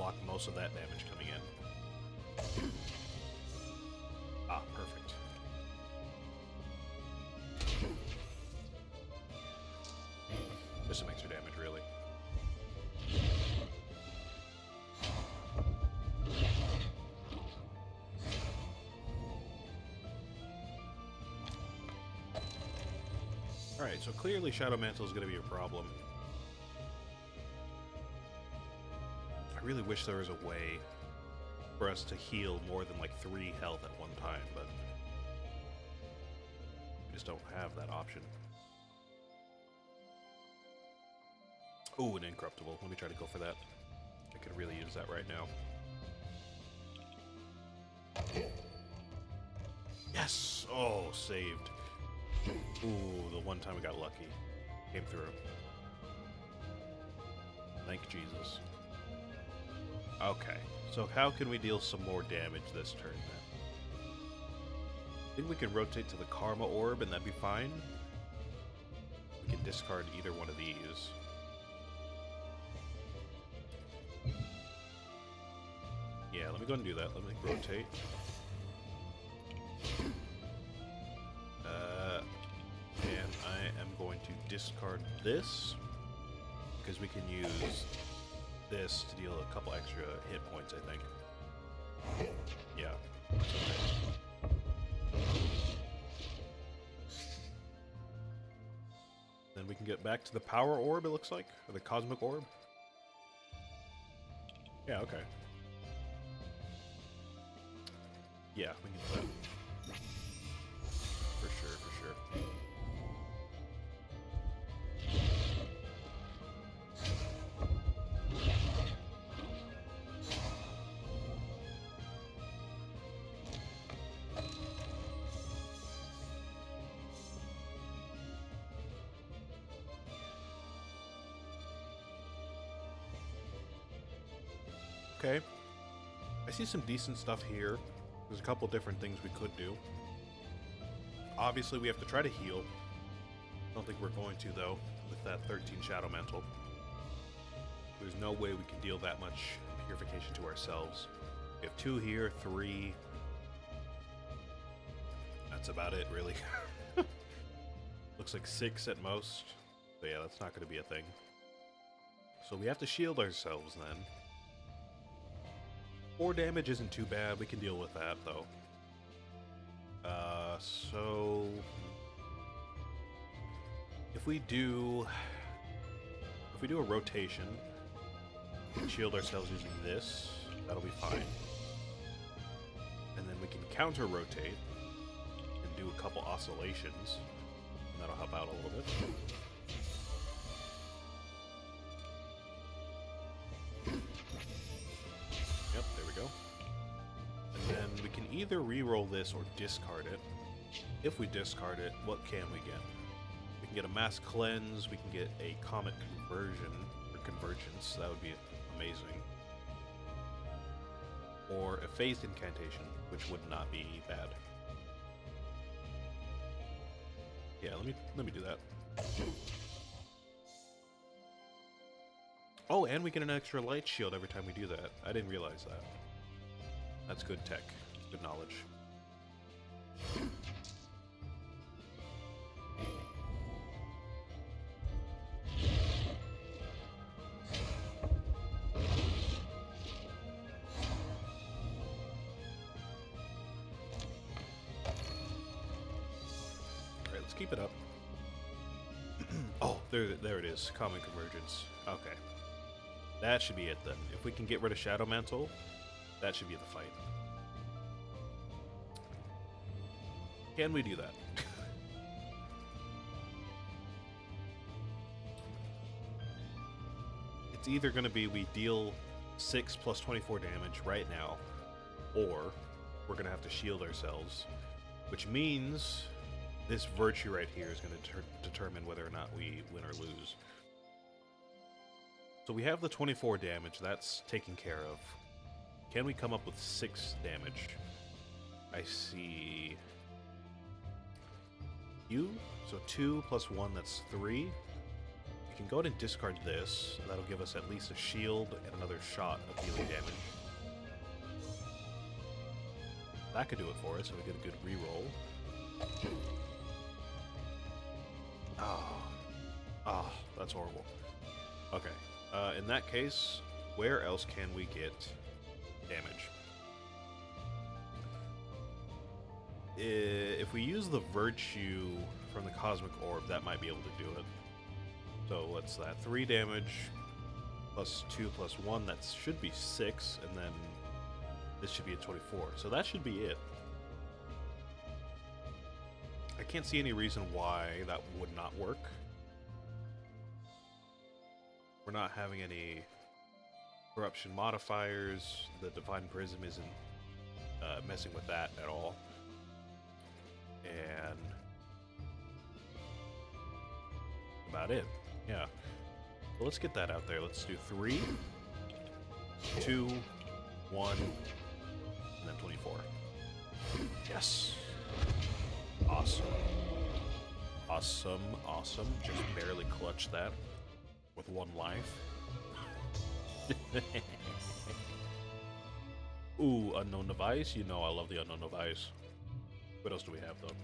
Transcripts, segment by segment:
block most of that damage coming in. Ah, perfect. Just some extra damage, really. Alright, so clearly Shadow Mantle is going to be a problem. I really wish there was a way for us to heal more than like 3 health at one time, but we just don't have that option. Oh, an Incorruptible. Let me try to go for that. I could really use that right now. Yes! Oh, saved. Ooh, the one time we got lucky. Came through. Thank Jesus. Okay, so how can we deal some more damage this turn then? I think we can rotate to the Karma Orb and that'd be fine. We can discard either one of these. Yeah, let me go and do that. Let me rotate. And I am going to discard this because we can use this to deal a couple extra hit points, I think. Yeah. Then we can get back to the Power Orb, it looks like, or the Cosmic Orb. Yeah, okay. Yeah, we can do that. For sure, for sure. Okay. I see some decent stuff here. There's a couple different things we could do. Obviously, we have to try to heal. I don't think we're going to, though, with that 13 Shadow Mantle. There's no way we can deal that much purification to ourselves. We have 2 here, 3. That's about it, really. Looks like 6 at most. So yeah, that's not going to be a thing. So we have to shield ourselves, then. 4 damage isn't too bad. We can deal with that, though. So if we do a rotation and shield ourselves using this, that'll be fine. And then we can counter rotate and do a couple oscillations, and that'll help out a little bit. Yep, there we go. And then we can either re-roll this or discard it. If we discard it, what can we get? We can get a Mass Cleanse, we can get a Comet Conversion, or Convergence, that would be amazing. Or a Phased Incantation, which would not be bad. Yeah, let me do that. Oh, and we get an extra light shield every time we do that. I didn't realize that. That's good tech. Good knowledge. Alright, let's keep it up. Oh, there it is. Common Convergence. Okay. That should be it then. If we can get rid of Shadow Mantle, that should be the fight. Can we do that? It's either going to be we deal 6 plus 24 damage right now, or we're going to have to shield ourselves, which means this virtue right here is going to determine whether or not we win or lose. So we have the 24 damage, that's taken care of. Can we come up with 6 damage? I see you, so 2 plus 1, that's 3. We can go ahead and discard this. That'll give us at least a shield and another shot of dealing damage. That could do it for us, so we get a good reroll. Ah, that's horrible. Okay, in that case, where else can we get damage? If we use the Virtue from the Cosmic Orb, that might be able to do it. So what's that? 3 damage, plus 2, plus 1, that should be 6, and then this should be a 24. So that should be it. I can't see any reason why that would not work. We're not having any corruption modifiers. The Divine Prism isn't messing with that at all. And about it. Yeah. Well, let's get that out there. Let's do 3, 2, 1, and then 24. Yes. Awesome. Awesome, awesome. Just barely clutched that with 1 life. Ooh, Unknown Device. You know I love the Unknown Device. What else do we have, though?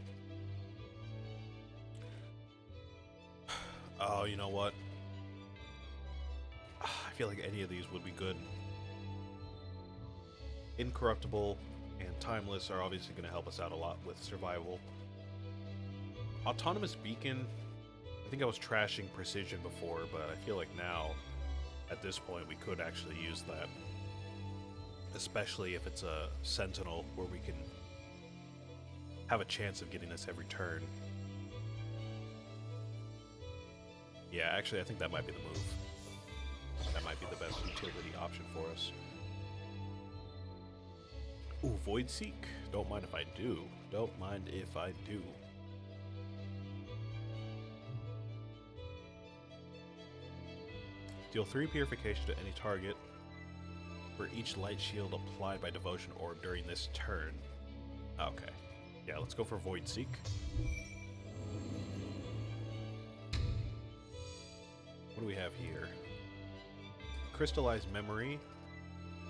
Oh, you know what? I feel like any of these would be good. Incorruptible and Timeless are obviously going to help us out a lot with survival. Autonomous Beacon, I think I was trashing Precision before, but I feel like now, at this point, we could actually use that. Especially if it's a Sentinel where we can have a chance of getting this every turn. Yeah, actually, I think that might be the move. That might be the best utility option for us. Ooh, Void Seek. Don't mind if I do. Don't mind if I do. Deal 3 purification to any target for each light shield applied by Devotion Orb during this turn. Okay. Yeah, let's go for Void Seek. What do we have here? Crystallized Memory.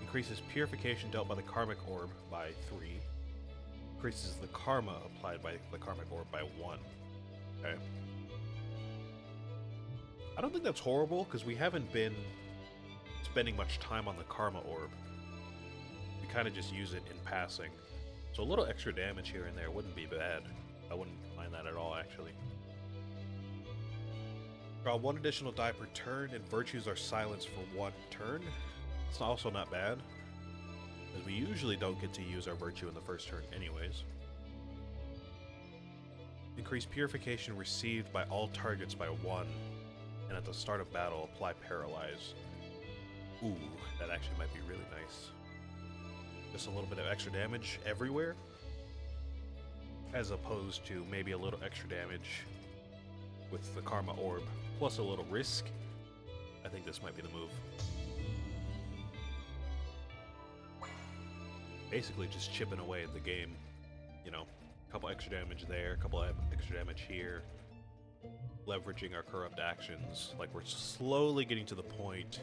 Increases purification dealt by the Karmic Orb by 3. Increases the Karma applied by the Karmic Orb by 1. Okay. I don't think that's horrible, because we haven't been spending much time on the Karma Orb. We kind of just use it in passing. So a little extra damage here and there wouldn't be bad. I wouldn't mind that at all, actually. Draw 1 additional die per turn, and Virtues are silenced for 1 turn. It's also not bad, because we usually don't get to use our Virtue in the first turn anyways. Increase Purification received by all targets by 1, and at the start of battle, apply Paralyze. Ooh, that actually might be really nice. Just a little bit of extra damage everywhere, as opposed to maybe a little extra damage with the Karma Orb, plus a little risk. I think this might be the move. Basically just chipping away at the game. You know, a couple extra damage there, a couple extra damage here. Leveraging our corrupt actions. Like, we're slowly getting to the point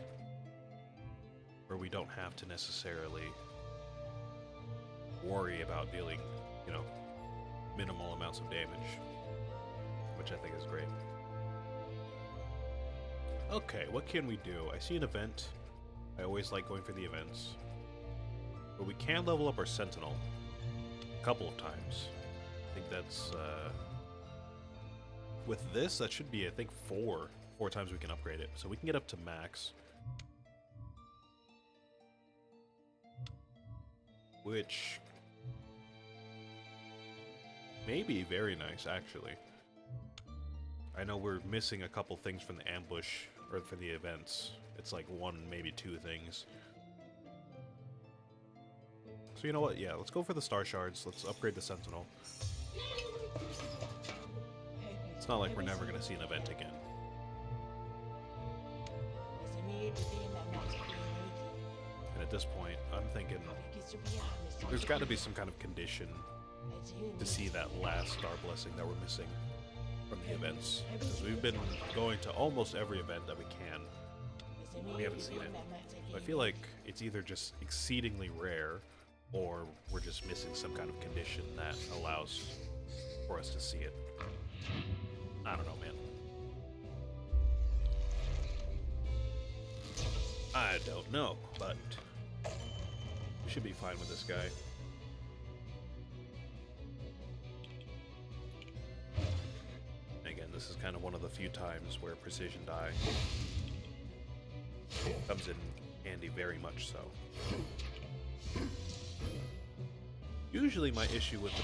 where we don't have to necessarily worry about dealing, you know, minimal amounts of damage, which I think is great. Okay, what can we do? I see an event. I always like going for the events. But we can level up our Sentinel a couple of times. I think that's, with this, that should be, I think, 4 times we can upgrade it. So we can get up to max. Which may be very nice, actually. I know we're missing a couple things from the ambush, or for the events. It's like 1, maybe 2 things. So you know what? Yeah, let's go for the Star Shards. Let's upgrade the Sentinel. It's not like we're never going to see an event again. And at this point, I'm thinking there's got to be some kind of condition to see that last Star Blessing that we're missing. from the events. Because we've been going to almost every event that we can. We haven't seen it. So I feel like it's either just exceedingly rare, or we're just missing some kind of condition that allows for us to see it. I don't know, man. I don't know, but we should be fine with this guy. Again, this is kind of one of the few times where precision die comes in handy, very much so. Usually my issue with the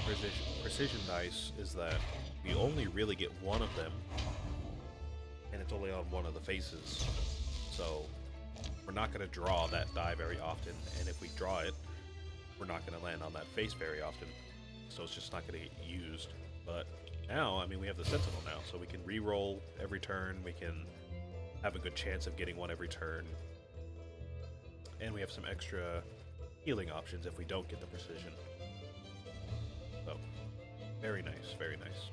precision dice is that we only really get one of them, and it's only on one of the faces. So we're not going to draw that die very often, and if we draw it, we're not going to land on that face very often. So it's just not going to get used. But now, I mean, we have the Sentinel now, so we can re-roll every turn, we can have a good chance of getting one every turn, and we have some extra healing options if we don't get the precision. So, very nice, very nice.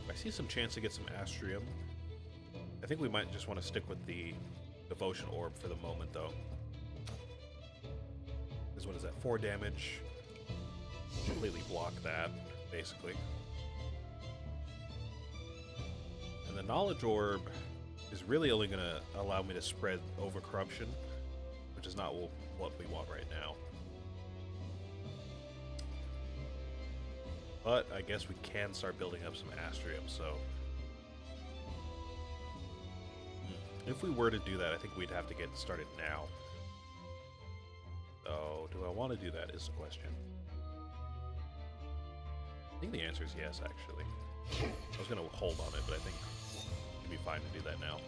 I see some chance to get some Astrea. I think we might just want to stick with the Devotion Orb for the moment, though. Because what is that, 4 damage? Completely block that, basically. And the Knowledge Orb is really only going to allow me to spread over corruption, which is not what we want right now. But I guess we can start building up some Astrea, so if we were to do that, I think we'd have to get started now. So, do I want to do that is the question. I think the answer is yes, actually. I was going to hold on it, but I think it'd be fine to do that now.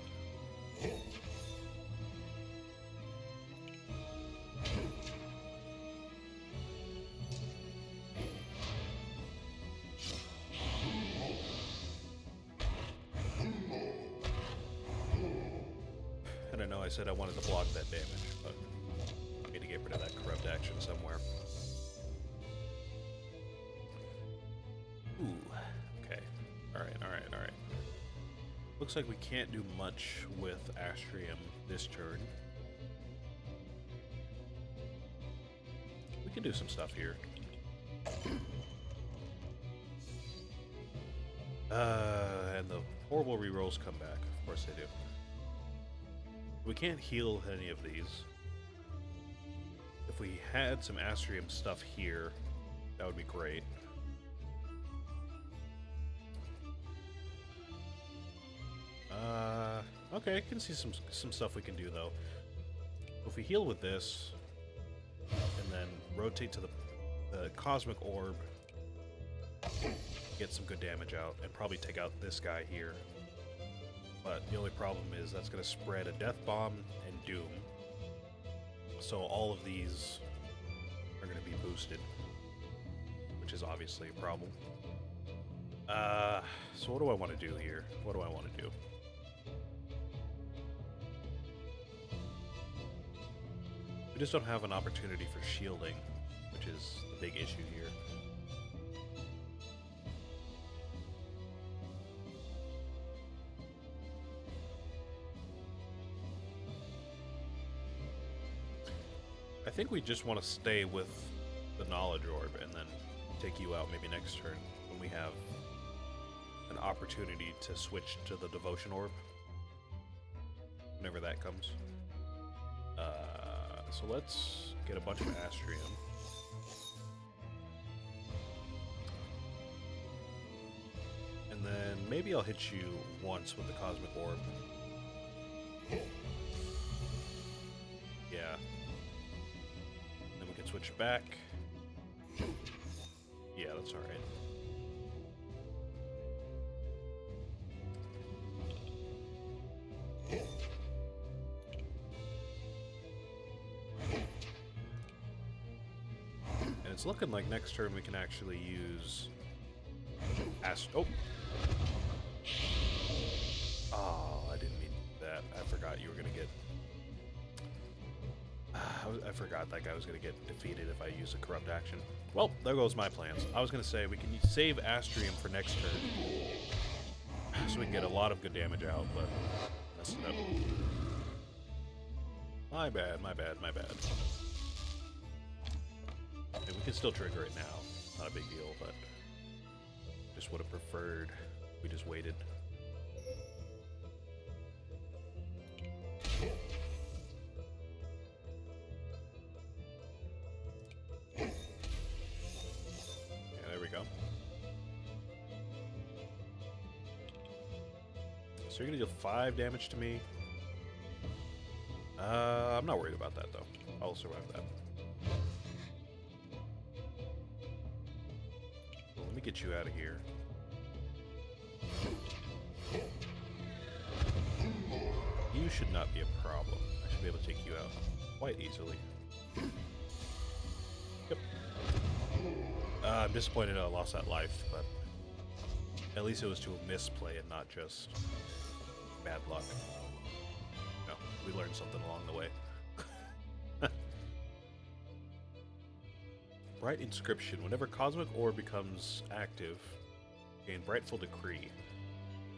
And I know I said I wanted to block that damage, but I need to get rid of that corrupt action somewhere. Ooh, okay. Alright. Looks like we can't do much with Astrea this turn. We can do some stuff here. And the horrible rerolls come back. Of course they do. We can't heal any of these. If we had some Astrea stuff here, that would be great. Okay, I can see some stuff we can do though. If we heal with this, and then rotate to the Cosmic Orb, get some good damage out, and probably take out this guy here. But the only problem is that's going to spread a Death Bomb and Doom. So all of these are going to be boosted, which is obviously a problem. So what do I want to do here? What do I want to do? We just don't have an opportunity for shielding, which is the big issue here. I think we just want to stay with the Knowledge Orb and then take you out maybe next turn when we have an opportunity to switch to the Devotion Orb. Whenever that comes. So let's get a bunch of Astrea. And then maybe I'll hit you once with the Cosmic Orb. Yeah. Then we can switch back. Yeah, that's alright. It's looking like next turn we can actually use Oh, I didn't mean that. I forgot you were gonna get. I was I forgot that guy was going to get defeated if I use a corrupt action. Well, there goes my plans. I was going to say we can save Astrium for next turn, so we can get a lot of good damage out, but messed it up. My bad, my bad, my bad. Okay, we can still trigger it now. Not a big deal, but just would have preferred we just waited. So you're gonna deal 5 damage to me. I'm not worried about that though. I'll survive that. Well, let me get you out of here. You should not be a problem. I should be able to take you out quite easily. Yep. I'm disappointed I lost that life, but at least it was to a misplay and not just bad luck. No, we learned something along the way. Bright Inscription. Whenever Cosmic Orb becomes active, gain Brightful Decree.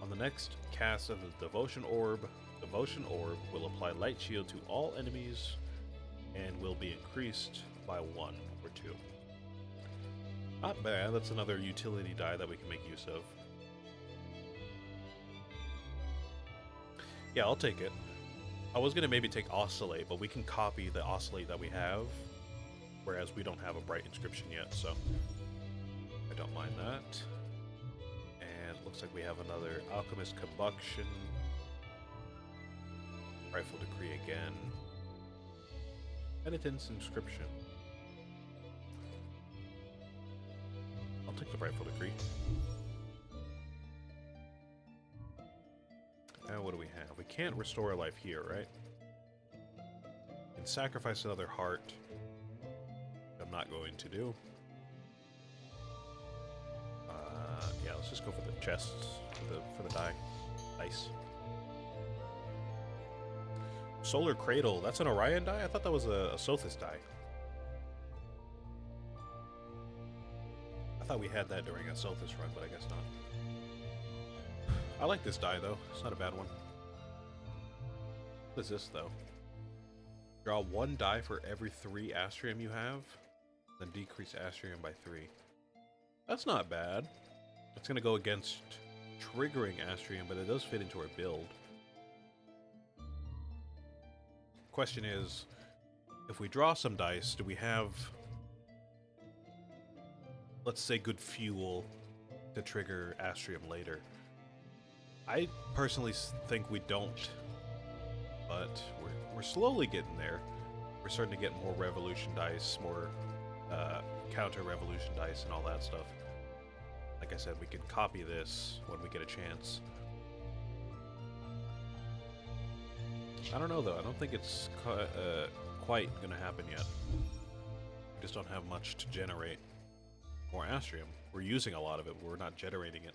On the next cast of the Devotion Orb will apply Light Shield to all enemies and will be increased by 1 or 2. Not bad. That's another utility die that we can make use of. Yeah, I'll take it. I was going to maybe take Oscillate, but we can copy the Oscillate that we have, whereas we don't have a Bright Inscription yet, so I don't mind that. And it looks like we have another Alchemist Combustion, Rifle Decree again, Penitence Inscription. I'll take the Rifle Decree. Now what do we have? We can't restore life here, right? We can sacrifice another heart. I'm not going to do. Yeah, let's just go for the chests, for the dice. Solar Cradle. That's an Orion die? I thought that was a Sothis die. I thought we had that during a Sothis run, but I guess not. I like this die, though. It's not a bad one. What is this, though? Draw 1 die for every 3 Astrium you have, then decrease Astrium by 3. That's not bad. It's going to go against triggering Astrium, but it does fit into our build. Question is, if we draw some dice, do we have, let's say, good fuel to trigger Astrium later? I personally think we don't, but we're slowly getting there. We're starting to get more revolution dice, more counter revolution dice, and all that stuff. Like I said, we can copy this when we get a chance. I don't know though. I don't think it's quite gonna happen yet. We just don't have much to generate more Astrium. We're using a lot of it, but we're not generating it.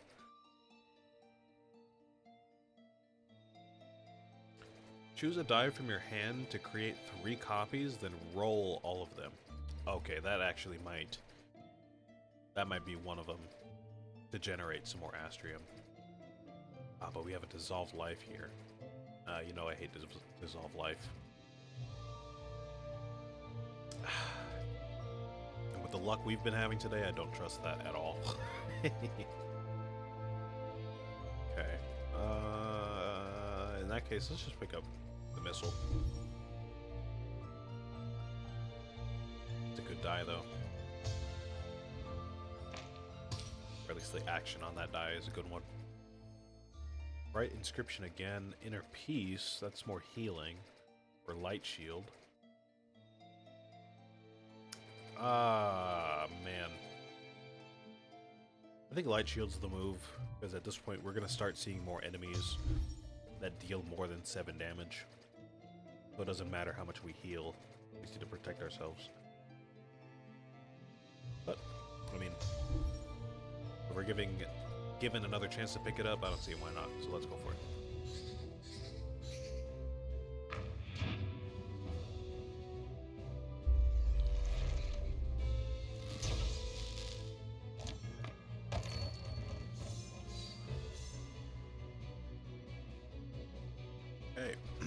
Choose a die from your hand to create 3 copies, then roll all of them. Okay, that actually might... That might be one of them to generate some more Astrium. Ah, but we have a Dissolved Life here. You know I hate Dissolved Life. And with the luck we've been having today, I don't trust that at all. Okay. In that case, let's just pick up the missile. It's a good die, though. Or at least the action on that die is a good one. Bright Inscription again. Inner Peace, that's more healing. Or Light Shield. Ah, man. I think Light Shield's the move, because at this point we're going to start seeing more enemies that deal more than 7 damage. So it doesn't matter how much we heal. We just need to protect ourselves. But, I mean, if we're given another chance to pick it up, I don't see why not. So let's go for it.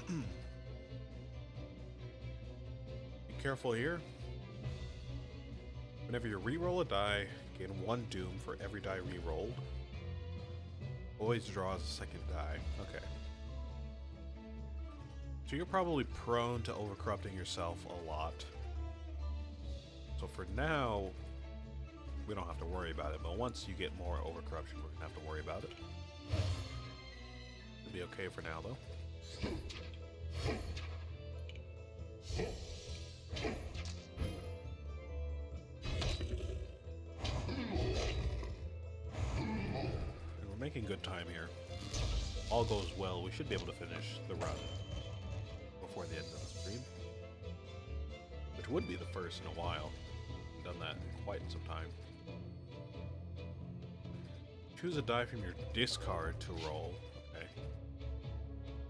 Be careful here. Whenever you re-roll a die, gain 1 doom for every die re-rolled. Always draws a second die. Okay. So you're probably prone to overcorrupting yourself a lot. So for now, we don't have to worry about it, but once you get more overcorruption, we're gonna have to worry about it. It'll be okay for now, though. And we're making good time here. All goes well, we should be able to finish the run before the end of the stream. Which would be the first in a while. Done that in quite some time. Choose a die from your discard to roll. Okay.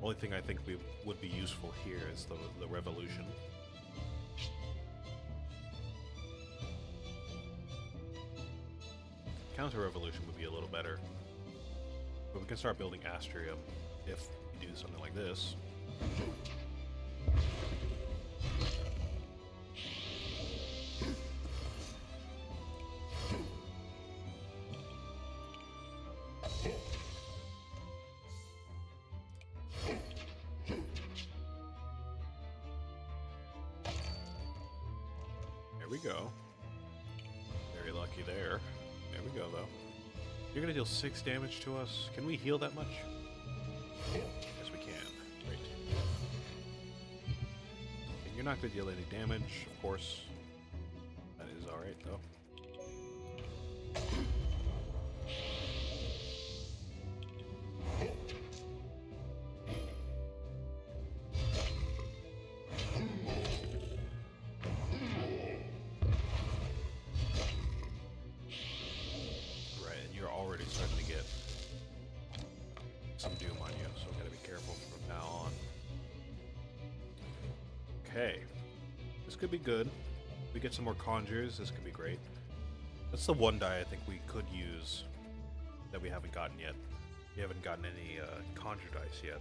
Only thing I think would be useful here is the revolution. Counter revolution would be a little better. But we can start building Astrea if we do something like this. There we go. Very lucky there. There we go, though. You're gonna deal 6 damage to us. Can we heal that much? Yes, we can. Great. And you're not gonna deal any damage, of course. That is alright, though. Starting to get some doom on you, so we gotta be careful from now on. Okay, this could be good. If we get some more conjures, this could be great. That's the one die I think we could use that we haven't gotten yet. We haven't gotten any conjure dice yet.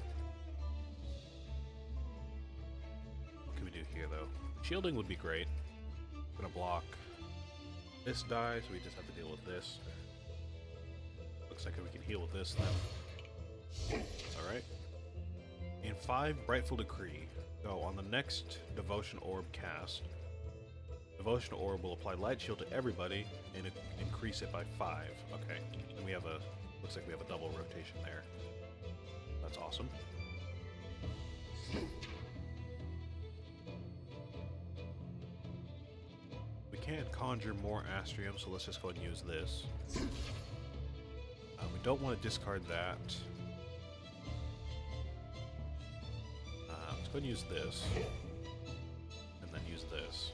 What can we do here, though? Shielding would be great. I'm gonna block this die, so we just have to deal with this. Looks like we can heal with this then. Alright. In 5, Brightful Decree. So on the next Devotion Orb cast, Devotion Orb will apply Light Shield to everybody and increase it by 5. Okay. And we have looks like we have a double rotation there. That's awesome. We can't conjure more Astrium, so let's just go ahead and use this. We don't want to discard that. Let's go ahead and use this. And then use this.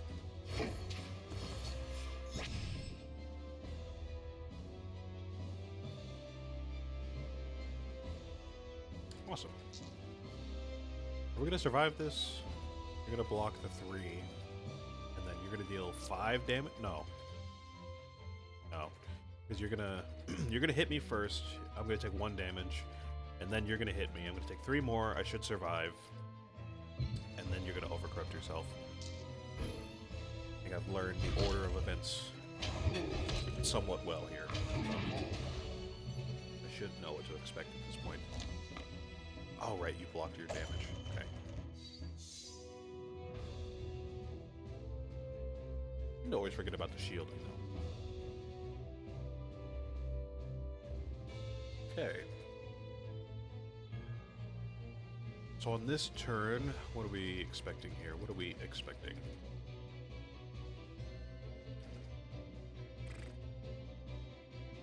Awesome. We're going to survive this. You're going to block the 3. And then you're going to deal 5 damage. No. No. Because you're gonna hit me first. I'm gonna take 1 damage, and then you're gonna hit me. I'm gonna take 3 more. I should survive, and then you're gonna overcorrupt yourself. I think I've learned the order of events somewhat well here. I should know what to expect at this point. Oh right, you blocked your damage. Okay. You always forget about the shielding though. Okay. So on this turn, what are we expecting here? What are we expecting?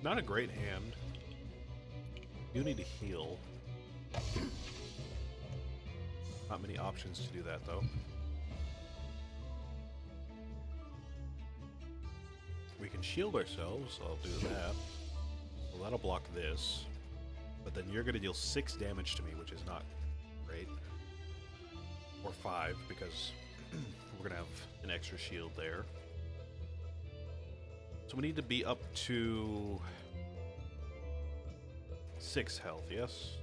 Not a great hand. You need to heal. Not many options to do that, though. We can shield ourselves. I'll do that. Well, that'll block this. But then you're going to deal 6 damage to me, which is not great. Or 5, because we're going to have an extra shield there. So we need to be up to 6 health, yes?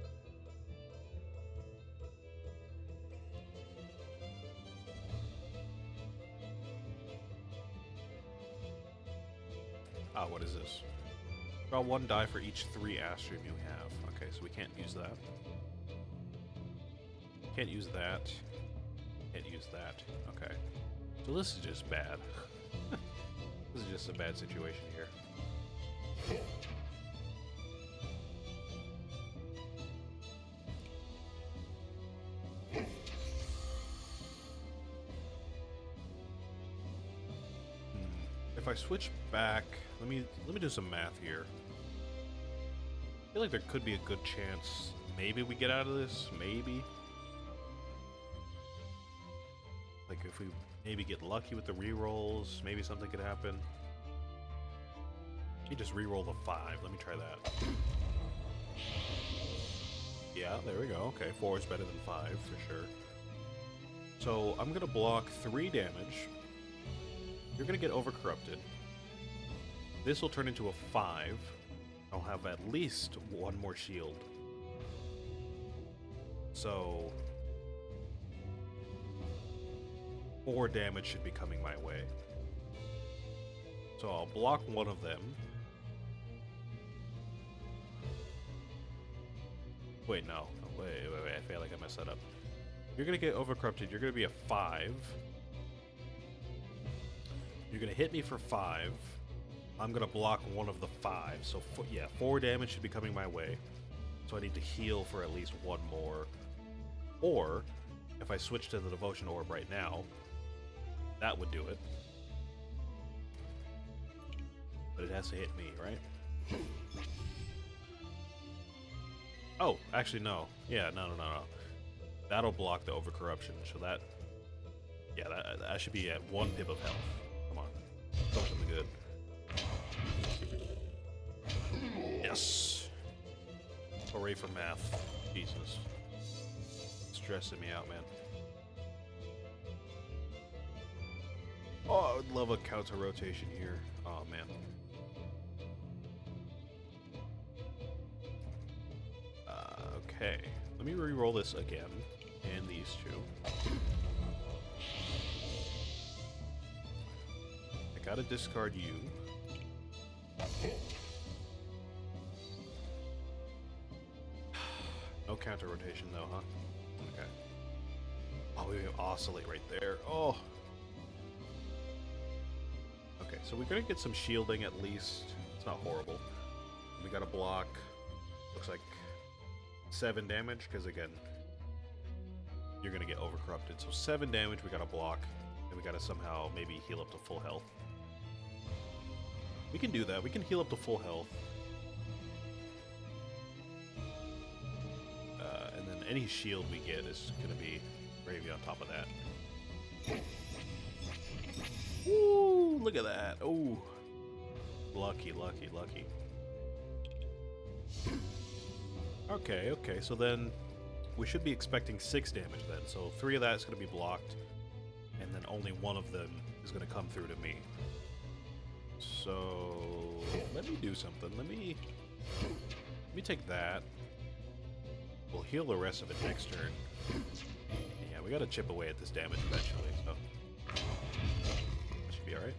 Ah, what is this? Draw 1 die for each 3 Astrium you have. Okay, so we can't use that. Can't use that. Can't use that. Okay. So this is just bad. This is just a bad situation here. If I switch back, let me do some math here. I feel like there could be a good chance maybe we get out of this, maybe. Like if we maybe get lucky with the rerolls, maybe something could happen. Let me just reroll the 5. Let me try that. Yeah, there we go. Okay, 4 is better than 5 for sure. So I'm gonna block 3 damage. You're gonna get overcorrupted. This will turn into a 5. I'll have at least 1 more shield. So 4 damage should be coming my way. So I'll block 1 of them. Wait, no. Wait. I feel like I messed that up. You're gonna get overcorrupted. You're gonna be a 5. You're gonna hit me for 5. I'm gonna block 1 of the 5. So yeah, 4 damage should be coming my way. So I need to heal for at least 1 more. Or if I switch to the Devotion Orb right now, that would do it. But it has to hit me, right? Oh, actually no. Yeah, no. That'll block the overcorruption. So that, yeah, that should be at 1 pip of health. Come on, something good. Yes. Hooray for math. Jesus. Stressing me out, man. Oh, I would love a counter rotation here. Oh, man. Okay. Let me re-roll this again. And these 2. I gotta discard you. No counter rotation though, huh? Okay. Oh, we oscillate right there. Oh. Okay, so we're gonna get some shielding at least. It's not horrible. We got a block. Looks like 7 damage, because again, you're gonna get overcorrupted. So 7 damage, we got a block, and we gotta somehow maybe heal up to full health. We can do that. We can heal up to full health. And then any shield we get is gonna be gravy on top of that. Woo! Look at that. Oh, lucky. Okay, so then we should be expecting 6 damage then. So 3 of that is going to be blocked, and then only 1 of them is going to come through to me. So let me do something. Let me take that. We'll heal the rest of it next turn. Yeah, we got to chip away at this damage eventually, so that should be alright.